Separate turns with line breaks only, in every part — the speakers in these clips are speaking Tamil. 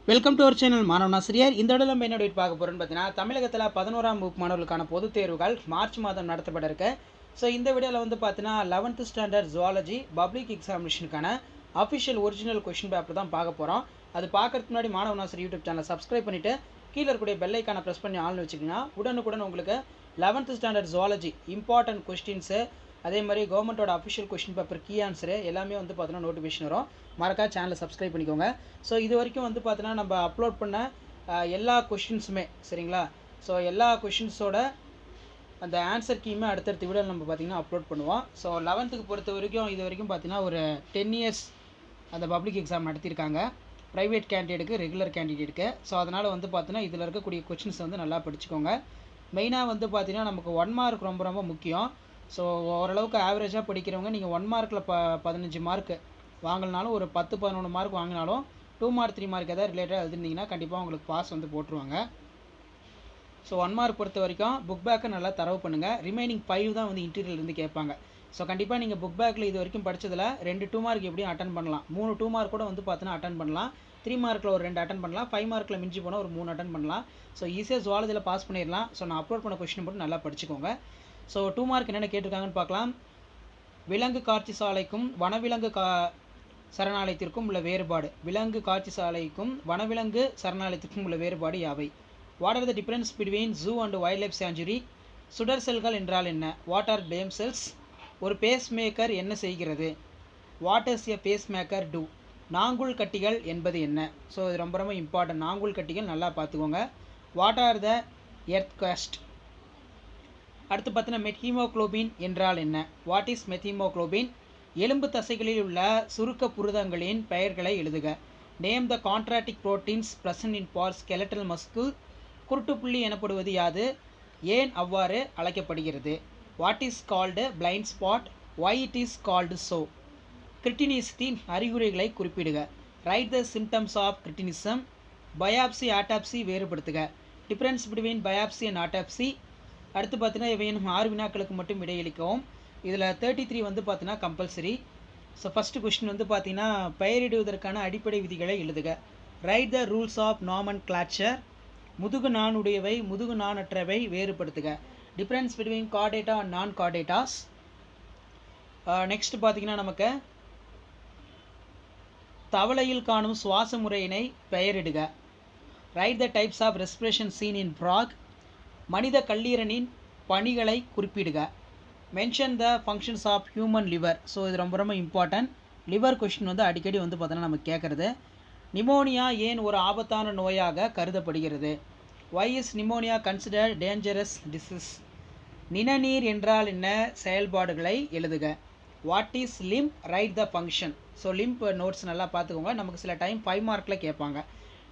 வெல்கம் டு அவர் சேனல் மாணவன் ஆசிரியர். இந்த இடத்துல நம்ம என்ன பார்க்க போகிறோம்னு பார்த்தீங்கன்னா, தமிழகத்தில் 11ஆம் வகுப்பு மாணவர்களுக்கான பொதுத் தேர்வுகள் மார்ச் மாதம் நடத்தப்பட இருக்கு. ஸோ இந்த வீடியோவில் வந்து பார்த்தீங்கன்னா 11th ஸ்டாண்டர்ட் ஜுவாலஜி பப்ளிக் எக்ஸாமினேஷனுக்கான அஃபிஷியல் ஒரிஜினல் கொஷின் பேப்பர் தான் பார்க்க போகிறோம். அது பார்க்கறதுக்கு முன்னாடி மாணவன் ஆசிரியர் யூடியூப் சேனலை சப்ஸ்கிரைப் பண்ணிவிட்டு கீழே இருக்கக்கூடிய பெல் ஐக்கானை ப்ரெஸ் பண்ணி ஆள்னு வச்சுக்கிங்கன்னா உடனுக்குடன் உங்களுக்கு 11th standard zoology important questions, அதே மாதிரி கவர்மெண்ட்டோட official question paper key answer எல்லாமே வந்து பார்த்தீங்கன்னா நோட்டிஃபிகேஷன் வரும். மறக்காம சேனலை சப்ஸ்கிரைப் பண்ணிக்கோங்க. ஸோ இது வரைக்கும் வந்து பார்த்தீங்கன்னா நம்ம அப்லோட் பண்ண எல்லா கொஷின்ஸுமே சரிங்களா. ஸோ எல்லா கொஷின்ஸோட அந்த ஆன்சர் கீயுமே அடுத்தடுத்த வீடியோவில் நம்ம பார்த்திங்கன்னா அப்லோட் பண்ணுவோம். ஸோ 11th பொறுத்த வரைக்கும் இது வரைக்கும் பார்த்தீங்கன்னா ஒரு 10 இயர்ஸ் அந்த பப்ளிக் எக்ஸாம் நடத்தியிருக்காங்க, ப்ரைவேட் கேண்டிடேட்டுக்கு ரெகுலர் கேண்டிடேட்டுக்கு. ஸோ அதனால் வந்து பார்த்தீங்கன்னா இதில் இருக்கக்கூடிய கொஷின்ஸ் வந்து நல்லா படிச்சுக்கோங்க. மெயினாக வந்து பார்த்தீங்கன்னா நமக்கு 1 மார்க் ரொம்ப ரொம்ப முக்கியம். ஸோ ஓரளவுக்கு ஆவரேஜாக படிக்கிறவங்க நீங்கள் 1 மார்க்கில் 15 மார்க்கு வாங்கினாலும், ஒரு 10-11 மார்க் வாங்கினாலும் 2 மார்க் 3 மார்க் எதாவது ரிலேட்டடாக எழுதிருந்தீங்கன்னா கண்டிப்பாக உங்களுக்கு பாஸ் வந்து போட்டுருவாங்க. ஸோ 1 மார்க் பொறுத்த வரைக்கும் புக் பேக்கை நல்லா தரவு பண்ணுங்கள். ரிமைனிங் 5 தான் வந்து இன்டீரியர்லேருந்து கேட்பாங்க. ஸோ கண்டிப்பாக நீங்கள் புக் பேக்கில் இது வரைக்கும் படித்ததில் 2 2 மார்க் எப்படியும் அட்டன் பண்ணலாம், 3 2 மார்க் கூட வந்து பார்த்தீங்கன்னா அட்டன் பண்ணலாம், 3 மார்க்கில் ஒரு 2 அட்டன் பண்ணலாம், 5 மார்க்கில் மிஞ்சி போனால் ஒரு 3 அட்டன் பண்ணலாம். ஸோ ஈஸியாக ஜுவாலஜியில் பாஸ் பண்ணிடலாம். ஸோ நான் அப்லோட் பண்ண கொஸ்டின் மட்டும் நல்லா படிச்சுக்கோங்க. ஸோ 2 மார்க் என்னென்ன கேட்டிருக்காங்கன்னு பார்க்கலாம். விலங்கு காட்சி சாலைக்கும் வனவிலங்கு சரணாலயத்திற்கும் உள்ள வேறுபாடு. விலங்கு காட்சி சாலைக்கும் வனவிலங்கு சரணாலயத்திற்கும் உள்ள வேறுபாடு யாவை? What are the difference between zoo and wildlife sanctuary? சுடர் செல்கள் என்றால் என்ன? What are dame cells? ஒரு பேஸ் மேக்கர் என்ன செய்கிறது? What is a pacemaker do? நாங்குள் கட்டிகள் என்பது என்ன? ஸோ இது ரொம்ப ரொம்ப இம்பார்ட்டன்ட். நாங்குள் கட்டிகள் நல்லா பார்த்துக்கோங்க. What are the earth cast? அடுத்து பார்த்தீங்கன்னா மெத்ஹீமோக்ளோபின் என்றால் என்ன? What is methemoglobin? எலும்பு தசைகளில் உள்ள சுருக்க புரதங்களின் பெயர்களை எழுதுக. Name the contractile proteins present in for skeletal muscle. குருட்டுப்புள்ளி எனப்படுவது யாது? ஏன் அவ்வாறு அழைக்கப்படுகிறது? What is called blind spot? Why it is called so? கிரிட்டினிசத்தின் அறிகுறிகளை குறிப்பிடுக. Write the symptoms of cretinism. Biopsy autopsy வேறுபடுத்துக. Difference between biopsy and autopsy. அடுத்து பார்த்தீங்கன்னா இவையும் 6 வினாக்களுக்கு மட்டும் விடையளிக்கவும். இதில் 33 வந்து பார்த்தீங்கன்னா கம்பல்சரி. ஸோ ஃபஸ்ட்டு கொஸ்டின் வந்து பார்த்தீங்கன்னா பெயரிடுவதற்கான அடிப்படை விதிகளை எழுதுக. Write the rules of nomenclature. முதுகு நானுடையவை முதுகு நானற்றவை வேறுபடுத்துக. Difference between chordata and non chordatas. Next பார்த்தீங்கன்னா நமக்கு தவளையில் காணும் சுவாச முறையினை பெயரிடுக. Write the types of respiration seen in frog. மனித கல்லீரலின் பணிகளை குறிப்பிடுக. Mention the functions of human liver. So இது ரொம்ப ரொம்ப இம்பார்ட்டன்ட். லிவர் கொஷின் வந்து அடிக்கடி வந்து பார்த்தோன்னா நம்ம கேட்குறது. நிமோனியா ஏன் ஒரு ஆபத்தான நோயாக கருதப்படுகிறது? Why is pneumonia considered dangerous disease? நிணநீர் என்றால் என்ன? செயல்பாடுகளை எழுதுக. What is lymph? Write the function. So lymph nodes நல்லா பார்த்துக்கோங்க, நமக்கு சில டைம் 5 மார்க்கில் கேட்பாங்க.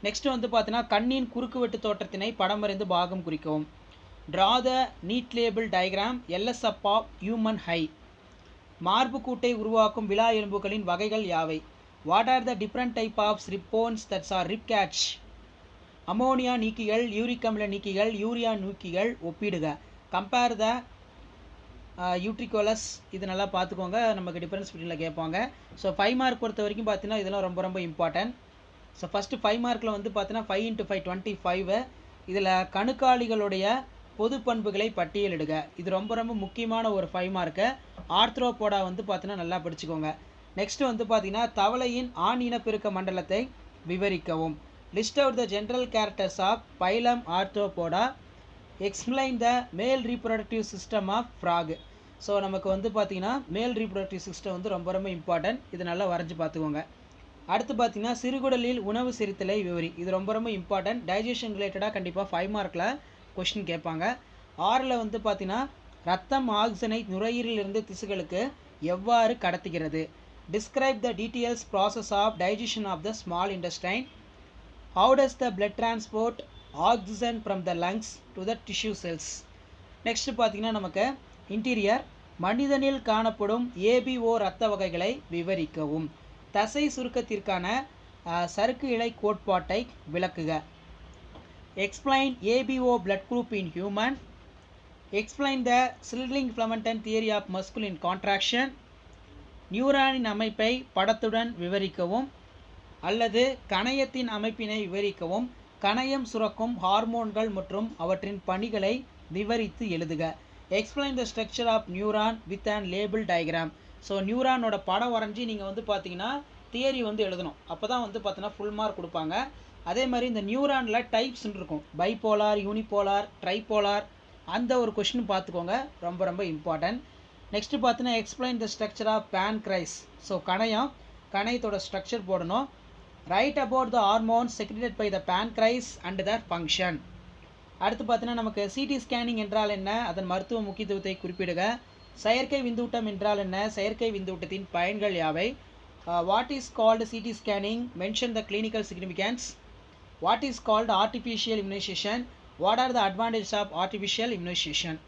நெக்ஸ்ட் வந்து பார்த்தீங்கன்னா கண்ணின் குறுக்குவெட்டு தோற்றத்தினை படம் வரைந்து பாகம் குறிக்கவும். Draw the neat label diagram LSF of human eye. மார்பு கூட்டை உருவாக்கும் விலா எலும்புகளின் வகைகள் யாவை? What are the different type of rib bones that are rib cage? Ammonia நீக்கிகள், யூரிக் அமில நீக்கிகள், யூரியா நீக்கிகள் ஒப்பிடுக. Compare the யூட்ரிகோலஸ். இது நல்லா பார்த்துக்கோங்க, நமக்கு டிஃபரன்ஸ் பிட்வீனில் கேட்பாங்க. ஸோ 5 மார்க் பொறுத்த வரைக்கும் பார்த்தீங்கன்னா இதெல்லாம் ரொம்ப ரொம்ப இம்பார்ட்டன்ட். ஸோ ஃபஸ்ட்டு 5 மார்க்கில் வந்து பார்த்தீங்கன்னா 5 × 5 25. இதில் கணுக்காலிகளுடைய பொது பண்புகளை பட்டியலிடுக. இது ரொம்ப ரொம்ப முக்கியமான ஒரு 5 மார்க்கு. ஆர்த்ரோபோடா வந்து பார்த்தீங்கன்னா நல்லா படிச்சுக்கோங்க. நெக்ஸ்ட் வந்து பார்த்தீங்கன்னா தவளையின் ஆண் இனப்பெருக்க மண்டலத்தை விவரிக்கவும். List out the general characters of phylum Arthropoda. Explain the male reproductive system of frog. So நமக்கு வந்து பார்த்தீங்கன்னா மேல் ரீப்ரொடக்டிவ் சிஸ்டம் வந்து ரொம்ப ரொம்ப இம்பார்ட்டன்ட். இது நல்லா வரைஞ்சி பார்த்துக்கோங்க. அடுத்து பார்த்தீங்கன்னா சிறுகுடலில் உணவு செரித்தலை விவரி. இது ரொம்ப ரொம்ப இம்பார்ட்டன்ட். டைஜஷன் ரிலேட்டடாக கண்டிப்பாக 5 மார்க்கில் கொஸ்டின் கேட்பாங்க. 6ல் வந்து பார்த்தீங்கன்னா ரத்தம் ஆக்சிஜனை நுரையீரலிருந்து திசுகளுக்கு எவ்வாறு கடத்துகிறது? Describe the details process of digestion of the small intestine. How does the blood transport oxygen from the lungs to the tissue cells? Next பார்த்தீங்கன்னா நமக்கு இன்டீரியர். மனிதனில் காணப்படும் ஏபிஓ இரத்த வகைகளை விவரிக்கவும். தசை சுருக்கத்திற்கான சறுக்கு இழை கோட்பாட்டை விளக்குக. Explain ABO blood group in human. Explain the Stirling-Flemington theory of muscular contraction. நியூரானின் அமைப்பை படத்துடன் விவரிக்கவும். அல்லது கணையத்தின் அமைப்பினை விவரிக்கவும். கணையம் சுரக்கும் ஹார்மோன்கள் மற்றும் அவற்றின் பணிகளை விவரித்து எழுதுக. Explain the structure of neuron with and label diagram. So நியூரானோட படம் வரைஞ்சி நீங்கள் வந்து பார்த்தீங்கன்னா தியரி வந்து எழுதணும். அப்போ தான் வந்து பார்த்தீங்கன்னா ஃபுல் மார்க் கொடுப்பாங்க. அதே மாதிரி இந்த நியூரானில் டைப்ஸ்ன்னு இருக்கும். பைபோலார், யூனிபோலார், ட்ரைபோலார், அந்த ஒரு கொஷின் பார்த்துக்கோங்க, ரொம்ப ரொம்ப இம்பார்ட்டன்ட். நெக்ஸ்ட்டு பார்த்தீங்கன்னா explain the structure of pancreas. So கணையத்தோட ஸ்ட்ரக்சர் போடணும். Write about the hormones secreted by the pancreas and their function. அடுத்து பார்த்தீங்கன்னா நமக்கு சிடி ஸ்கேனிங் என்றால் என்ன, அதன் மருத்துவ முக்கியத்துவத்தை குறிப்பிடுக. செயற்கை விந்தூட்டம் என்றால் என்ன, செயற்கை விந்தூட்டத்தின் பயன்கள் யாவை. What is called CT scanning, mention the clinical significance. What is called artificial immunisation, what are the advantage of artificial immunisation.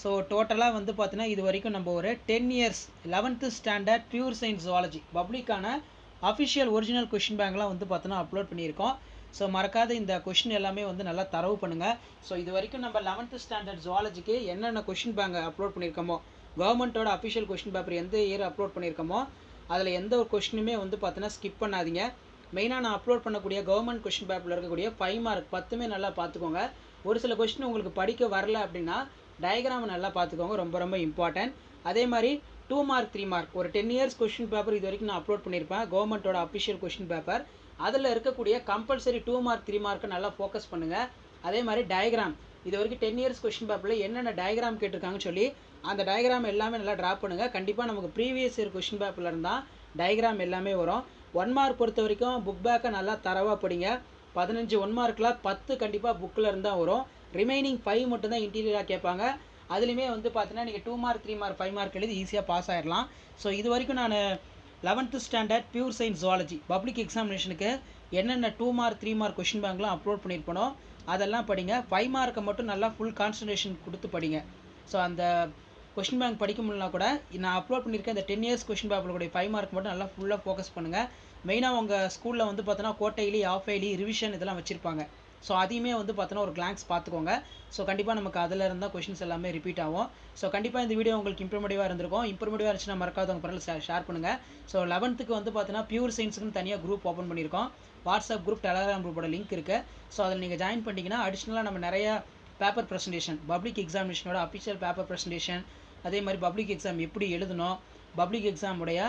So டோட்டலாக வந்து பார்த்தீங்கன்னா இது வரைக்கும் நம்ம ஒரு 10 years 11th standard pure science zoology பப்ளிக்கான அஃபிஷியல் ஒரிஜினல் கொஷின் பேங்க்லாம் வந்து பார்த்தீங்கன்னா அப்லோட் பண்ணியிருக்கோம். ஸோ மறக்காத இந்த கொஷின் எல்லாமே வந்து நல்லா தரவு பண்ணுங்கள். ஸோ இது வரைக்கும் நம்ம 11th ஸ்டாண்டர்ட் ஜுவாலஜிக்கு என்னென்ன கொஷின் பேங்க் அப்லோட் பண்ணியிருக்கோமோ, கவர்மெண்ட்டோட அஃபிஷியல் கொஷின் பேப்பர் எந்த இயர் அப்லோட் பண்ணியிருக்கோமோ அதில் எந்த ஒரு கொஷினுமே வந்து பார்த்தீங்கன்னா ஸ்கிப் பண்ணாதீங்க. மெயினாக நான் அப்லோட் பண்ணக்கூடிய கவர்மெண்ட் கொஷின் பேப்பரில் இருக்கக்கூடிய 5 மார்க் 10மே நல்லா பார்த்துக்கோங்க. ஒரு சில கொஷின் உங்களுக்கு படிக்க வரல அப்படின்னா டயக்ராமை நல்லா பார்த்துக்கோங்க, ரொம்ப ரொம்ப இம்பார்ட்டன்ட். அதே மாதிரி 2 மார்க் 3 மார்க் ஒரு 10 years கொஷின் பேப்பர் இது வரைக்கும் நான் அப்லோட் பண்ணியிருப்பேன், கவர்மெண்ட்டோட அஃபிஷியல் கொஷின் பேப்பர். அதில் இருக்கக்கூடிய கம்பல்சரி 2 மார்க் 3 மார்க்கு நல்லா ஃபோக்கஸ் பண்ணுங்கள். அதே மாதிரி டயக்ராம் இது வரைக்கும் 10 years கொஷின் பேப்பரில் என்னென்ன டயக்ராம் கேட்டிருக்காங்கன்னு சொல்லி அந்த டயக்ராம் எல்லாமே நல்லா ட்ரா பண்ணுங்கள். கண்டிப்பாக நமக்கு ப்ரீவியஸ் இயர் கொஷின் பேப்பரில் இருந்தால் டயக்ராம் எல்லாமே வரும். 1 மார்க் பொறுத்த வரைக்கும் புக் பேக்கை நல்லா தரவாக படிங்க. 15 1 மார்க்கில் 10 கண்டிப்பாக புக்கில் இருந்தால் வரும். ரிமைனிங் 5 மட்டும்தான் இன்டீரியராக கேட்பாங்க. அதுலேயுமே வந்து பார்த்தீங்கன்னா நீங்கள் 2 மார்க் 3 மார்க் 5 மார்க் எழுதி ஈஸியாக பாஸ் ஆகிடலாம். ஸோ இது வரைக்கும் நான் 11th standard pure science zoology public எக்ஸாமினேஷனுக்கு என்னென்ன 2 மார்க் 3 மார்க் கொஷின் பேங்க்லாம் அப்லோட் பண்ணியிருப்பனோ அதெல்லாம் படிங்க. 5 மார்க்கை மட்டும் நல்லா ஃபுல் கான்சன்ட்ரேஷன் கொடுத்து படிங்க. ஸோ அந்த கொஷின் பேங்க் படிக்க முடியலனா கூட நான் அப்லோட் பண்ணியிருக்கேன் இந்த 10 years கொஷின் பேப்பருடைய 5 மார்க் மட்டும் நல்லா ஃபுல்லாக ஃபோக்கஸ் பண்ணுங்கள். மெயினாக உங்கள் ஸ்கூலில் வந்து பார்த்தோன்னா குவார்ட்டர்லி, ஆஃப் இயர்லி, ரிவிஷன் இதெல்லாம் வச்சுருப்பாங்க. ஸோ அதையுமே வந்து பார்த்தோன்னா ஒரு கிளான்ஸ் பார்த்துக்கோங்க. ஸோ கண்டிப்பாக நமக்கு அதில் இருந்தால் கொஷின்ஸ் எல்லாமே ரிப்பீட் ஆகும். ஸோ கண்டிப்பாக இந்த வீடியோ உங்களுக்கு இம்ப்ரூவ்மெண்ட்டாக இருந்திருக்கும். இம்ப்ரூவ்மெண்ட்டாக இருந்துச்சுன்னா மறக்காதவங்க பரவாயில்ல ஷேர் பண்ணுங்கள். ஸோ 11th வந்து பார்த்தீங்கன்னா பியூர் சயின்ஸுக்குன்னு தனியாக குரூப் ஓப்பன் பண்ணியிருக்கோம். வாட்ஸ்அப் குரூப், டெலகிராம் குரூப்போட லிங்க் இருக்குது. ஸோ அதில் நீங்கள் ஜாயின் பண்ணிட்டீங்கன்னா அடிஷ்னலாக நம்ம நிறைய பேப்பர் ப்ரெசன்டேஷன், பப்ளிக் எக்ஸாமினேஷனோட அஃபிஷியல் பேப்பர் ப்ரெசன்டேஷன், அதே மாதிரி பப்ளிக் எக்ஸாம் எப்படி எழுதணும், பப்ளிக் எக்ஸாமுடைய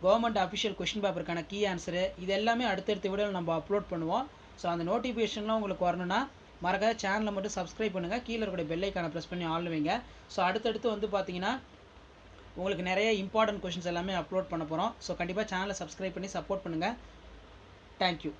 கவர்மெண்ட் அஃபிஷியல் கொஷின் பேப்பருக்கான கீ ஆன்சரு, இது எல்லாமே அடுத்தடுத்த வீடியோவில் நம்ம அப்லோட் பண்ணுவோம். ஸோ அந்த நோட்டிஃபிகேஷன்லாம் உங்களுக்கு வரணும்னா மறக்காத சேனலை மட்டும் சப்ஸ்கிரைப் பண்ணுங்கள். கீழே இருக்கிற பெல் ஐக்கானை ப்ரெஸ் பண்ணி ஆல் வைங்க. ஸோ அடுத்தடுத்து வந்து பார்த்தீங்கன்னா உங்களுக்கு நிறைய இம்பார்ட்டன்ட் கொஷின்ஸ் எல்லாமே அப்லோட் பண்ண போகிறோம். ஸோ கண்டிப்பாக சேனலை சப்ஸ்கிரைப் பண்ணி சப்போர்ட் பண்ணுங்கள். தேங்க்யூ.